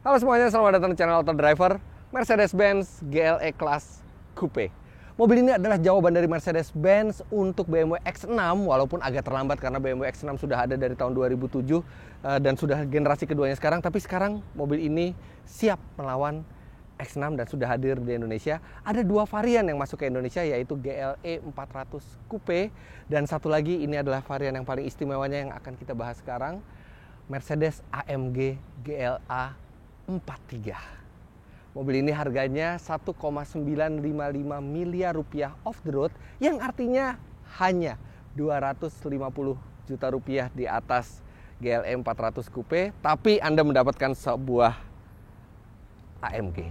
Halo semuanya, selamat datang di channel Auto Driver. Mercedes-Benz GLE Class Coupe. Mobil ini adalah jawaban dari Mercedes-Benz untuk BMW X6, walaupun agak terlambat karena BMW X6 sudah ada dari tahun 2007 dan sudah generasi keduanya sekarang. Tapi sekarang mobil ini siap melawan X6 dan sudah hadir di Indonesia. Ada dua varian yang masuk ke Indonesia, yaitu GLE 400 Coupe dan satu lagi ini adalah varian yang paling istimewanya yang akan kita bahas sekarang, Mercedes AMG GLA 43. Mobil ini harganya 1,955 miliar rupiah off the road, yang artinya hanya 250 juta rupiah di atas GLE 400 Coupe, tapi Anda mendapatkan sebuah AMG.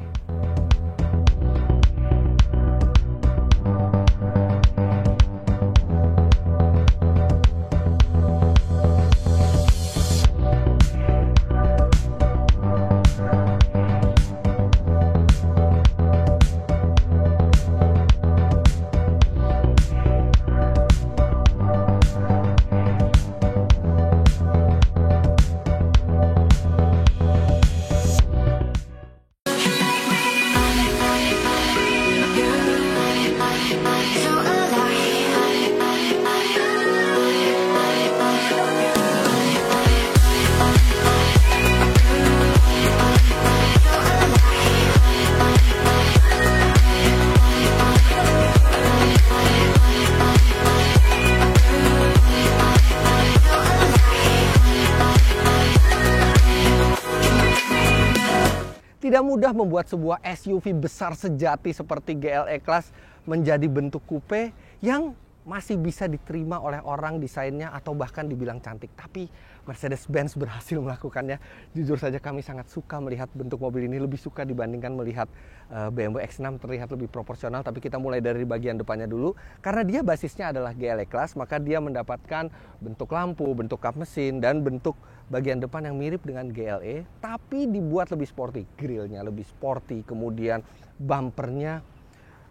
Tidak mudah membuat sebuah SUV besar sejati seperti GLE Class menjadi bentuk coupe yang masih bisa diterima oleh orang desainnya atau bahkan dibilang cantik. Tapi Mercedes-Benz berhasil melakukannya. Jujur saja kami sangat suka melihat bentuk mobil ini, lebih suka dibandingkan melihat BMW X6 terlihat lebih proporsional. Tapi kita mulai dari bagian depannya dulu. Karena dia basisnya adalah GLE Class, maka dia mendapatkan bentuk lampu, bentuk kap mesin, dan bentuk bagian depan yang mirip dengan GLE, tapi dibuat lebih sporty. Grillnya lebih sporty, kemudian bumpernya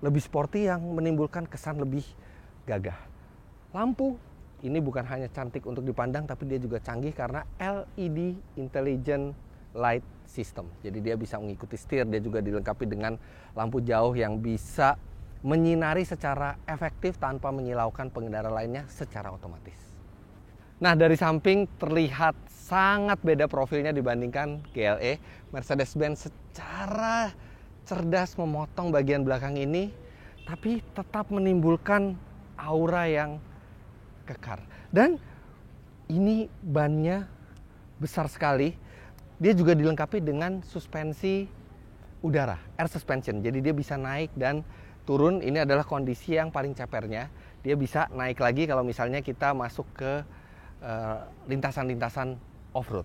lebih sporty yang menimbulkan kesan lebih gagah. Lampu ini bukan hanya cantik untuk dipandang, tapi dia juga canggih karena LED Intelligent Light System. Jadi dia bisa mengikuti setir, dia juga dilengkapi dengan lampu jauh yang bisa menyinari secara efektif tanpa menyilaukan pengendara lainnya secara otomatis. Nah, dari samping terlihat sangat beda profilnya dibandingkan GLE. Mercedes-Benz secara cerdas memotong bagian belakang ini, tapi tetap menimbulkan aura yang kekar. Dan ini bannya besar sekali. Dia juga dilengkapi dengan suspensi udara, air suspension. Jadi dia bisa naik dan turun. Ini adalah kondisi yang paling cepernya. Dia bisa naik lagi kalau misalnya kita masuk ke lintasan-lintasan off-road.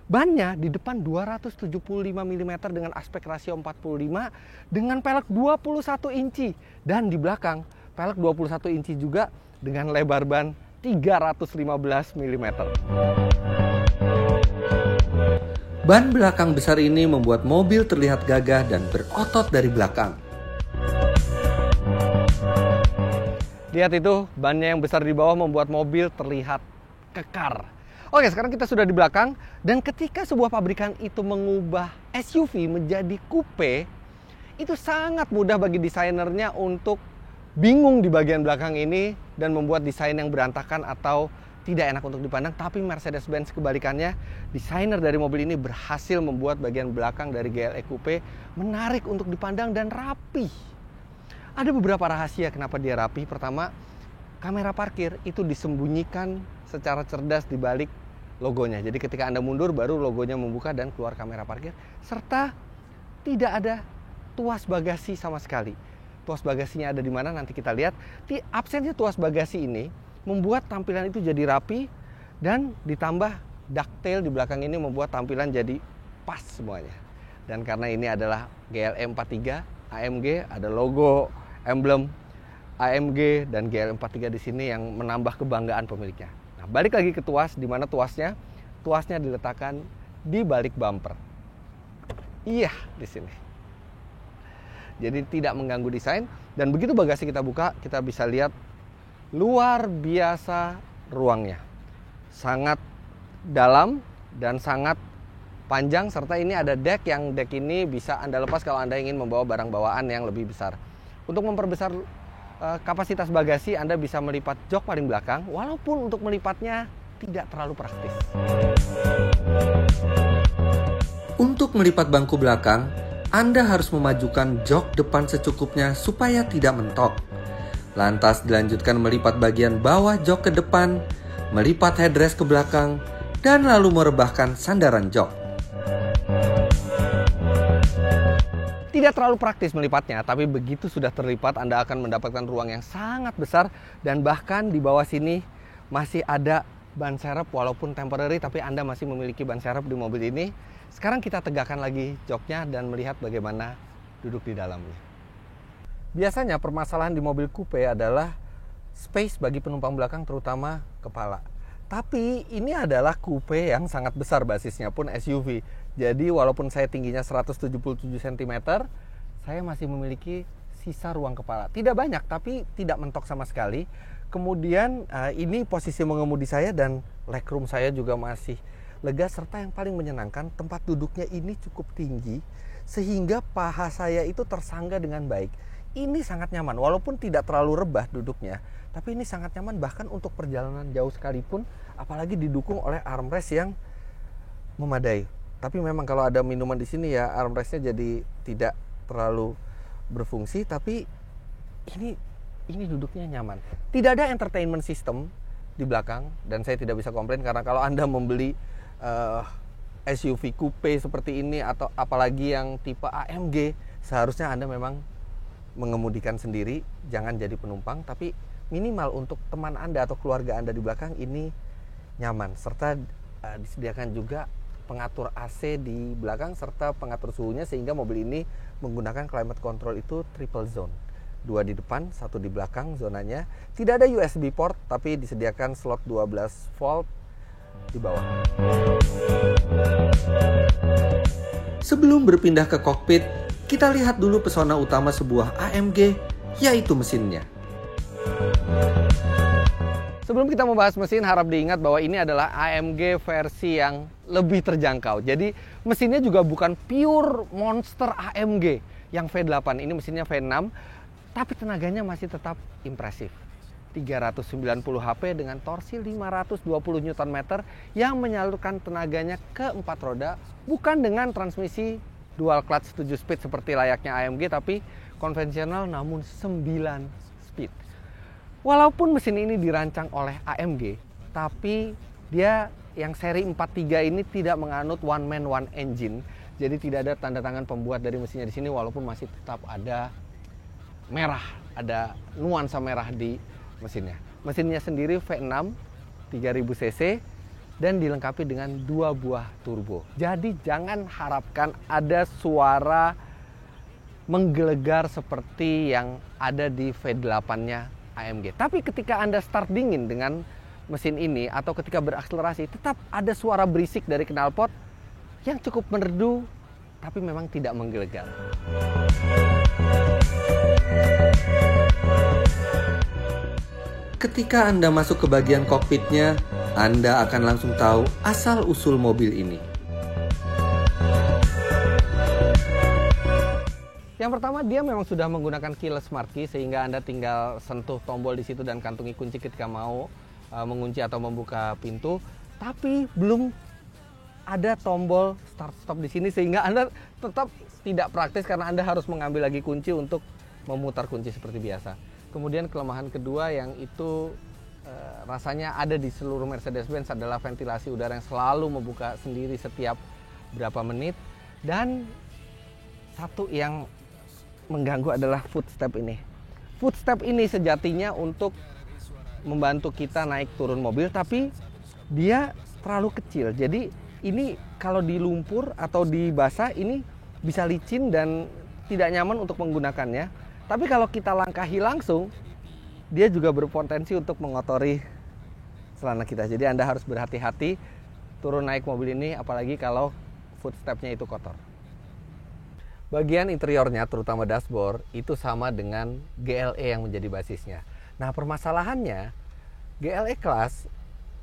Bannya di depan 275 mm dengan aspek rasio 45 dengan pelek 21 inci. Dan di belakang pelek 21 inci juga dengan lebar ban 315 mm. Ban belakang besar ini membuat mobil terlihat gagah dan berotot dari belakang. Lihat itu, bannya yang besar di bawah membuat mobil terlihat kekar. Oke, sekarang kita sudah di belakang, dan ketika sebuah pabrikan itu mengubah SUV menjadi coupe, itu sangat mudah bagi desainernya untuk bingung di bagian belakang ini dan membuat desain yang berantakan atau tidak enak untuk dipandang. Tapi Mercedes-Benz kebalikannya, desainer dari mobil ini berhasil membuat bagian belakang dari GLE Coupe menarik untuk dipandang dan rapi. Ada beberapa rahasia kenapa dia rapi. Pertama, kamera parkir itu disembunyikan secara cerdas di balik logonya. Jadi ketika Anda mundur baru logonya membuka dan keluar kamera parkir. Serta tidak ada tuas bagasi sama sekali. Tuas bagasinya ada di mana nanti kita lihat. Absennya tuas bagasi ini membuat tampilan itu jadi rapi, dan ditambah ducktail di belakang ini membuat tampilan jadi pas semuanya. Dan karena ini adalah GLE 43 AMG, ada logo emblem AMG dan GLE 43 di sini yang menambah kebanggaan pemiliknya. Nah, balik lagi ke tuas, di mana tuasnya? Tuasnya diletakkan di balik bumper. Iya, di sini. Jadi tidak mengganggu desain, dan begitu bagasi kita buka, kita bisa lihat luar biasa ruangnya. Sangat dalam dan sangat panjang, serta ini ada deck yang deck ini bisa Anda lepas kalau Anda ingin membawa barang bawaan yang lebih besar. Untuk memperbesar kapasitas bagasi, Anda bisa melipat jok paling belakang, walaupun untuk melipatnya tidak terlalu praktis. Untuk melipat bangku belakang, Anda harus memajukan jok depan secukupnya supaya tidak mentok. Lantas dilanjutkan melipat bagian bawah jok ke depan, melipat headrest ke belakang, dan lalu merebahkan sandaran jok. Tidak terlalu praktis melipatnya, tapi begitu sudah terlipat Anda akan mendapatkan ruang yang sangat besar, dan bahkan di bawah sini masih ada ban serep walaupun temporary, tapi Anda masih memiliki ban serep di mobil ini. Sekarang kita tegakkan lagi joknya dan melihat bagaimana duduk di dalamnya. Biasanya permasalahan di mobil coupe adalah space bagi penumpang belakang, terutama kepala. Tapi ini adalah coupe yang sangat besar, basisnya pun SUV. Jadi walaupun saya tingginya 177 cm, saya masih memiliki sisa ruang kepala. Tidak banyak, tapi tidak mentok sama sekali. Kemudian ini posisi mengemudi saya dan legroom saya juga masih lega. Serta yang paling menyenangkan, tempat duduknya ini cukup tinggi sehingga paha saya itu tersangga dengan baik. Ini sangat nyaman, walaupun tidak terlalu rebah duduknya, tapi ini sangat nyaman bahkan untuk perjalanan jauh sekalipun, apalagi didukung oleh armrest yang memadai. Tapi memang kalau ada minuman di sini ya armrestnya jadi tidak terlalu berfungsi, tapi ini duduknya nyaman. Tidak ada entertainment system di belakang, dan saya tidak bisa komplain karena kalau Anda membeli SUV coupe seperti ini atau apalagi yang tipe AMG, seharusnya Anda memang mengemudikan sendiri, jangan jadi penumpang, tapi minimal untuk teman Anda atau keluarga Anda di belakang ini nyaman. Serta disediakan juga pengatur AC di belakang serta pengatur suhunya, sehingga mobil ini menggunakan climate control itu triple zone. 2 di depan, 1 di belakang zonanya. Tidak ada USB port, tapi disediakan slot 12 volt di bawah. Sebelum berpindah ke kokpit, kita lihat dulu pesona utama sebuah AMG, yaitu mesinnya. Sebelum kita membahas mesin, harap diingat bahwa ini adalah AMG versi yang lebih terjangkau. Jadi mesinnya juga bukan pure monster AMG yang V8. Ini mesinnya V6, tapi tenaganya masih tetap impresif. 390 HP dengan torsi 520 Nm yang menyalurkan tenaganya ke 4 roda, bukan dengan transmisi dual clutch 7 speed seperti layaknya AMG, tapi konvensional namun 9 speed. Walaupun mesin ini dirancang oleh AMG, tapi dia yang seri 43 ini tidak menganut one man one engine. Jadi tidak ada tanda tangan pembuat dari mesinnya di sini, walaupun masih tetap ada merah, ada nuansa merah di mesinnya. Mesinnya sendiri V6 3000 cc dan dilengkapi dengan 2 buah turbo. Jadi jangan harapkan ada suara menggelegar seperti yang ada di V8-nya AMG. Tapi ketika Anda start dingin dengan mesin ini atau ketika berakselerasi, tetap ada suara berisik dari knalpot yang cukup merdu, tapi memang tidak menggelegar. Ketika Anda masuk ke bagian kokpitnya, Anda akan langsung tahu asal-usul mobil ini. Yang pertama, dia memang sudah menggunakan keyless smart key, sehingga Anda tinggal sentuh tombol di situ dan kantungi kunci ketika mau mengunci atau membuka pintu. Tapi belum ada tombol start stop di sini, sehingga Anda tetap tidak praktis karena Anda harus mengambil lagi kunci untuk memutar kunci seperti biasa. Kemudian kelemahan kedua yang itu rasanya ada di seluruh Mercedes-Benz adalah ventilasi udara yang selalu membuka sendiri setiap berapa menit. Dan satu yang mengganggu adalah footstep ini. Footstep ini sejatinya untuk membantu kita naik turun mobil, tapi dia terlalu kecil. Jadi ini kalau di lumpur atau di basah ini bisa licin dan tidak nyaman untuk menggunakannya. Tapi kalau kita langkahi langsung, dia juga berpotensi untuk mengotori celana kita. Jadi Anda harus berhati-hati turun naik mobil ini, apalagi kalau footstepnya itu kotor. Bagian interiornya, terutama dashboard, itu sama dengan GLE yang menjadi basisnya. Nah, permasalahannya GLE Class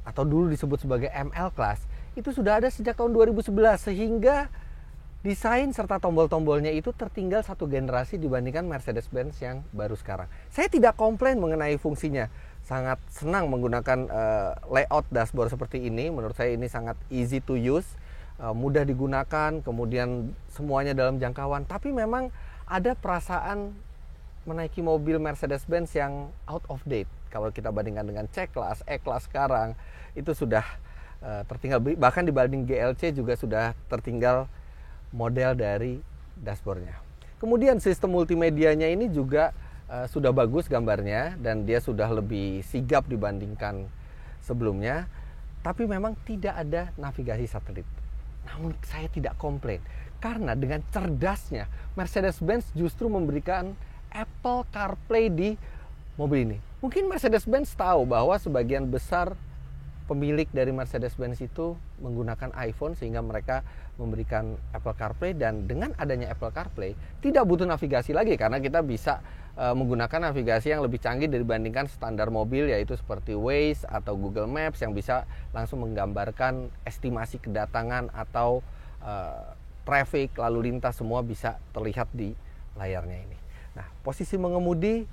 atau dulu disebut sebagai ML Class itu sudah ada sejak tahun 2011, sehingga desain serta tombol-tombolnya itu tertinggal satu generasi dibandingkan Mercedes-Benz yang baru sekarang. Saya tidak komplain mengenai fungsinya, sangat senang menggunakan layout dashboard seperti ini. Menurut saya ini sangat easy to use, mudah digunakan, kemudian semuanya dalam jangkauan. Tapi memang ada perasaan menaiki mobil Mercedes-Benz yang out of date. Kalau kita bandingkan dengan C-Class, E-Class sekarang, itu sudah tertinggal. Bahkan dibanding GLC juga sudah tertinggal model dari dashboardnya. Kemudian sistem multimedianya ini juga sudah bagus gambarnya, dan dia sudah lebih sigap dibandingkan sebelumnya. Tapi memang tidak ada navigasi satelit. Namun saya tidak komplain, karena dengan cerdasnya Mercedes-Benz justru memberikan Apple CarPlay di mobil ini. Mungkin Mercedes-Benz tahu bahwa sebagian besar pemilik dari Mercedes-Benz itu menggunakan iPhone, sehingga mereka memberikan Apple CarPlay. Dan dengan adanya Apple CarPlay tidak butuh navigasi lagi, karena kita bisa menggunakan navigasi yang lebih canggih dibandingkan standar mobil, yaitu seperti Waze atau Google Maps yang bisa langsung menggambarkan estimasi kedatangan atau traffic, lalu lintas, semua bisa terlihat di layarnya ini. Nah, posisi mengemudi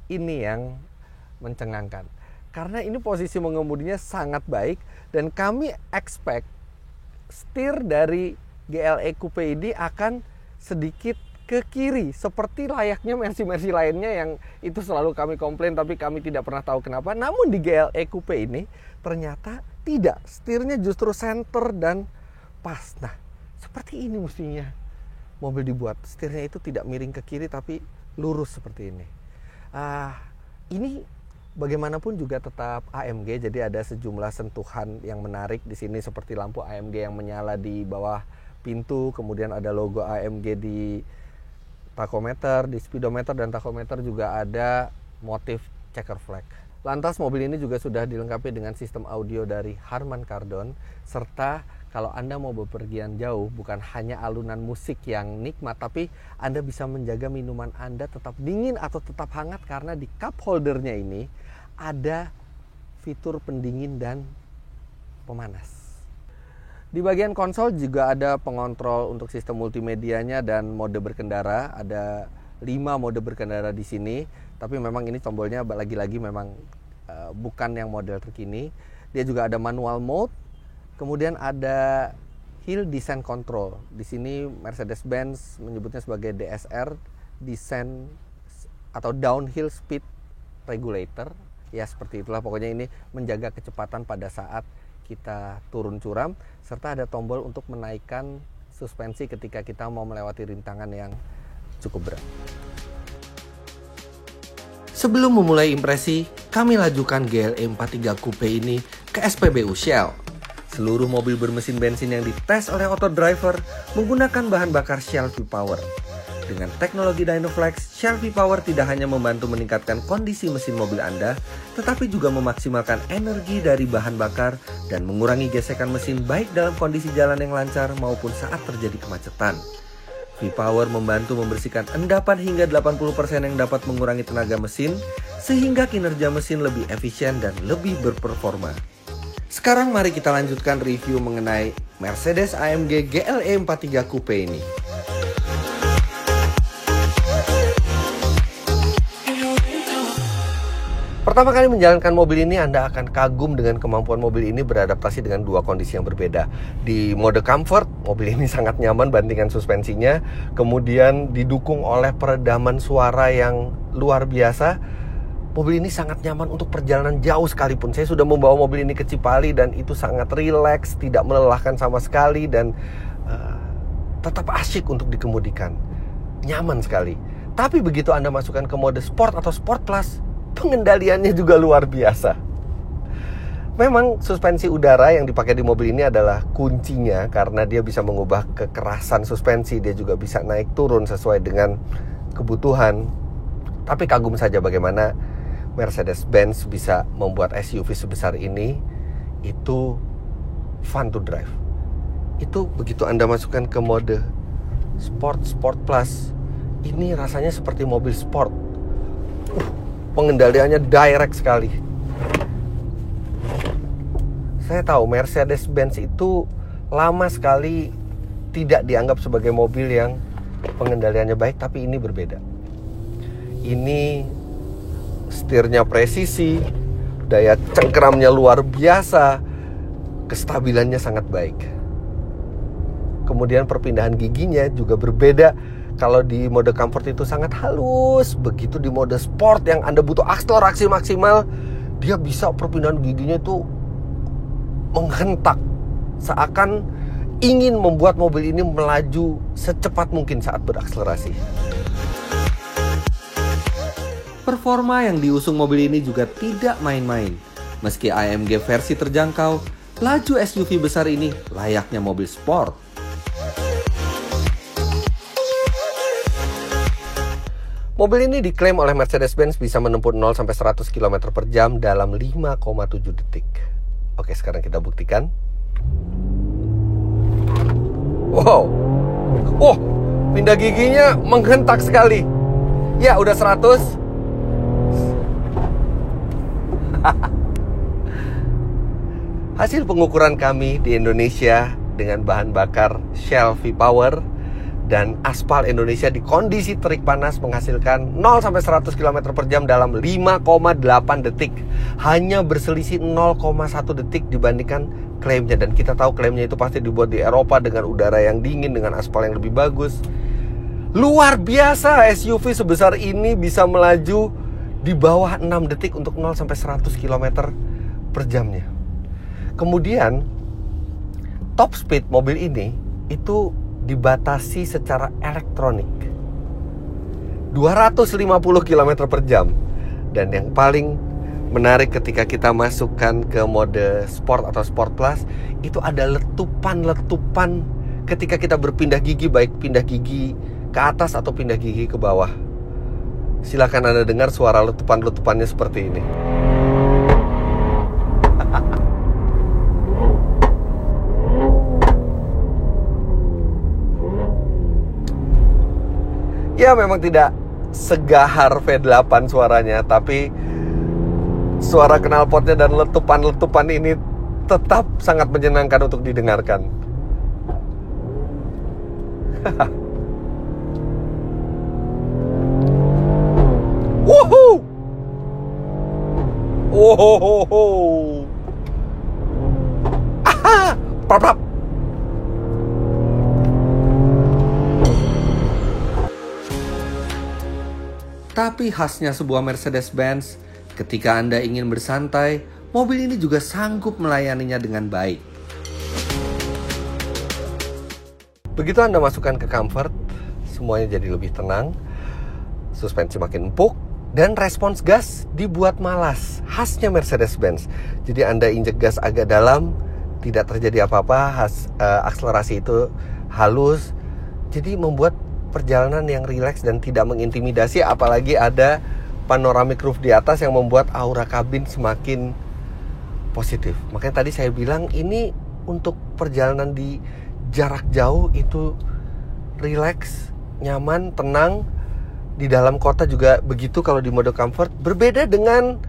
ini yang mencengangkan, karena ini posisi mengemudinya sangat baik, dan kami expect setir dari GLE Coupe ini akan sedikit ke kiri seperti layaknya Mercy lainnya yang itu selalu kami komplain, tapi kami tidak pernah tahu kenapa. Namun di GLE Coupe ini ternyata tidak, setirnya justru center dan pas. Nah, seperti ini mestinya mobil dibuat, setirnya itu tidak miring ke kiri tapi lurus seperti ini. Ini bagaimanapun juga tetap AMG, jadi ada sejumlah sentuhan yang menarik di sini, seperti lampu AMG yang menyala di bawah pintu, kemudian ada logo AMG di tachometer, di speedometer dan tachometer juga ada motif checker flag. Lantas mobil ini juga sudah dilengkapi dengan sistem audio dari Harman Kardon, serta kalau Anda mau bepergian jauh, bukan hanya alunan musik yang nikmat, tapi Anda bisa menjaga minuman Anda tetap dingin atau tetap hangat, karena di cup holdernya ini ada fitur pendingin dan pemanas. Di bagian konsol juga ada pengontrol untuk sistem multimedianya dan mode berkendara. Ada 5 mode berkendara di sini, tapi memang ini tombolnya lagi-lagi memang bukan yang model terkini. Dia juga ada manual mode. Kemudian ada Hill Descent Control. Di sini Mercedes-Benz menyebutnya sebagai DSR, Descent atau Downhill Speed Regulator. Ya, seperti itulah pokoknya, ini menjaga kecepatan pada saat kita turun curam, serta ada tombol untuk menaikkan suspensi ketika kita mau melewati rintangan yang cukup berat. Sebelum memulai impresi, kami lajukan GLE 43 Coupe ini ke SPBU Shell. Seluruh mobil bermesin bensin yang dites oleh Autodriver menggunakan bahan bakar Shell V-Power. Dengan teknologi Dynaflex, Shell V-Power tidak hanya membantu meningkatkan kondisi mesin mobil Anda, tetapi juga memaksimalkan energi dari bahan bakar dan mengurangi gesekan mesin baik dalam kondisi jalan yang lancar maupun saat terjadi kemacetan. V-Power membantu membersihkan endapan hingga 80% yang dapat mengurangi tenaga mesin, sehingga kinerja mesin lebih efisien dan lebih berperforma. Sekarang mari kita lanjutkan review mengenai Mercedes AMG GLE 43 Coupe ini. Pertama kali menjalankan mobil ini, Anda akan kagum dengan kemampuan mobil ini beradaptasi dengan dua kondisi yang berbeda. Di mode comfort, mobil ini sangat nyaman bandingkan suspensinya. Kemudian didukung oleh peredaman suara yang luar biasa. Mobil ini sangat nyaman untuk perjalanan jauh sekalipun. Saya sudah membawa mobil ini ke Cipali dan itu sangat rileks, tidak melelahkan sama sekali, dan tetap asyik untuk dikemudikan. Nyaman sekali. Tapi begitu Anda masukkan ke mode sport atau sport plus, pengendaliannya juga luar biasa. Memang suspensi udara yang dipakai di mobil ini adalah kuncinya, karena dia bisa mengubah kekerasan suspensi. Dia juga bisa naik turun sesuai dengan kebutuhan. Tapi kagum saja bagaimana Mercedes-Benz bisa membuat SUV sebesar ini itu fun to drive. Itu begitu Anda masukkan ke mode Sport Plus, ini rasanya seperti mobil sport. Pengendaliannya direct sekali. Saya tahu Mercedes-Benz itu lama sekali tidak dianggap sebagai mobil yang pengendaliannya baik, tapi ini berbeda. Ini setirnya presisi, daya cengkeramnya luar biasa, kestabilannya sangat baik. Kemudian perpindahan giginya juga berbeda. Kalau di mode comfort itu sangat halus, begitu di mode sport yang Anda butuh akselerasi maksimal, dia bisa perpindahan giginya itu menghentak, seakan ingin membuat mobil ini melaju secepat mungkin saat berakselerasi. Performa yang diusung mobil ini juga tidak main-main. Meski AMG versi terjangkau, laju SUV besar ini layaknya mobil sport. Mobil ini diklaim oleh Mercedes-Benz bisa menempuh 0-100 km per jam dalam 5,7 detik. Oke, sekarang kita buktikan. Wow. Oh, pindah giginya menghentak sekali. Ya, udah 100. Hasil pengukuran kami di Indonesia dengan bahan bakar Shell V-Power dan aspal Indonesia di kondisi terik panas menghasilkan 0-100 km per jam dalam 5,8 detik. Hanya berselisih 0,1 detik dibandingkan klaimnya. Dan kita tahu klaimnya itu pasti dibuat di Eropa dengan udara yang dingin, dengan aspal yang lebih bagus. Luar biasa, SUV sebesar ini bisa melaju di bawah 6 detik untuk 0-100 km per jamnya. Kemudian top speed mobil ini itu dibatasi secara elektronik 250 km per jam. Dan yang paling menarik ketika kita masukkan ke mode sport atau sport plus, itu ada letupan-letupan ketika kita berpindah gigi, baik pindah gigi ke atas atau pindah gigi ke bawah. Silakan Anda dengar suara letupan-letupannya seperti ini. Ya, memang tidak segahar V8 suaranya, tapi suara knalpotnya dan letupan-letupan ini tetap sangat menyenangkan untuk didengarkan. Woohoo! Wohohoho! Aha! Prap-prap! Tapi khasnya sebuah Mercedes-Benz, ketika Anda ingin bersantai, mobil ini juga sanggup melayaninya dengan baik. Begitu Anda masukkan ke comfort, semuanya jadi lebih tenang, suspensi makin empuk, dan respons gas dibuat malas, khasnya Mercedes-Benz. Jadi Anda injek gas agak dalam, tidak terjadi apa-apa, akselerasi itu halus, jadi membuat perjalanan yang rileks dan tidak mengintimidasi, apalagi ada panoramic roof di atas yang membuat aura kabin semakin positif. Makanya tadi saya bilang ini untuk perjalanan di jarak jauh itu rileks, nyaman, tenang. Di dalam kota juga begitu kalau di mode comfort. Berbeda dengan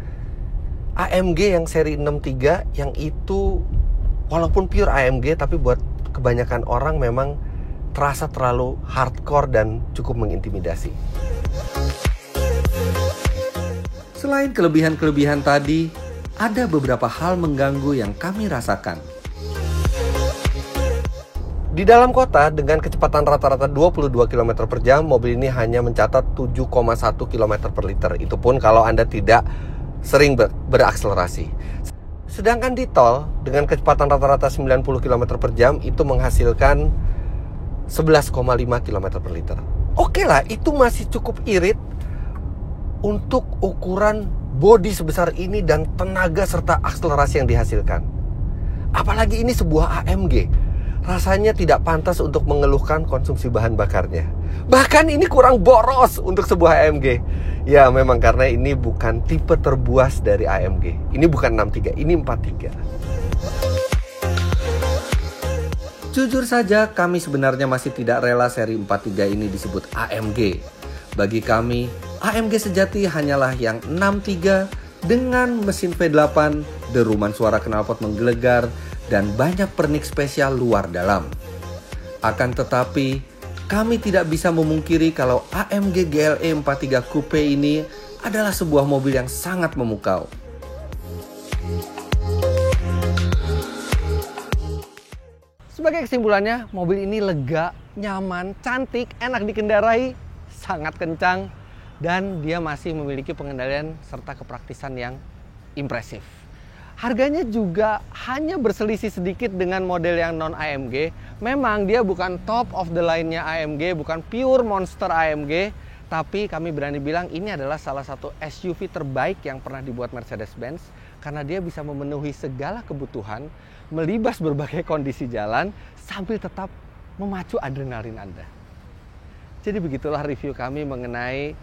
AMG yang seri 63 yang itu walaupun pure AMG tapi buat kebanyakan orang memang terasa terlalu hardcore dan cukup mengintimidasi. Selain kelebihan-kelebihan tadi, ada beberapa hal mengganggu yang kami rasakan. Di dalam kota dengan kecepatan rata-rata 22 km per jam, mobil ini hanya mencatat 7,1 km per liter. Itu pun kalau Anda tidak sering berakselerasi. Sedangkan di tol dengan kecepatan rata-rata 90 km per jam itu menghasilkan 11,5 km per liter. Oke lah, itu masih cukup irit untuk ukuran bodi sebesar ini dan tenaga serta akselerasi yang dihasilkan. Apalagi ini sebuah AMG. Rasanya tidak pantas untuk mengeluhkan konsumsi bahan bakarnya. Bahkan ini kurang boros untuk sebuah AMG. Ya memang karena ini bukan tipe terbuas dari AMG. Ini bukan 63, ini 43. Jujur saja, kami sebenarnya masih tidak rela seri 43 ini disebut AMG. Bagi kami, AMG sejati hanyalah yang 63 dengan mesin V8 deruman suara knalpot menggelegar, dan banyak pernik spesial luar dalam. Akan tetapi, kami tidak bisa memungkiri kalau AMG GLE 43 Coupe ini adalah sebuah mobil yang sangat memukau. Sebagai kesimpulannya, mobil ini lega, nyaman, cantik, enak dikendarai, sangat kencang, dan dia masih memiliki pengendalian serta kepraktisan yang impresif. Harganya juga hanya berselisih sedikit dengan model yang non-AMG. Memang dia bukan top of the line-nya AMG, bukan pure monster AMG, tapi kami berani bilang ini adalah salah satu SUV terbaik yang pernah dibuat Mercedes-Benz karena dia bisa memenuhi segala kebutuhan, melibas berbagai kondisi jalan sambil tetap memacu adrenalin Anda. Jadi begitulah review kami mengenai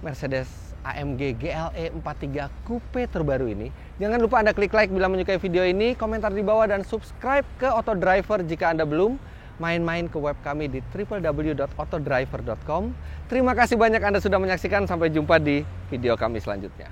Mercedes AMG GLE 43 Coupe terbaru ini. Jangan lupa Anda klik like bila menyukai video ini, komentar di bawah, dan subscribe ke Auto Driver jika Anda belum. Main-main ke web kami di www.autodriver.com. Terima kasih banyak Anda sudah menyaksikan. Sampai jumpa di video kami selanjutnya.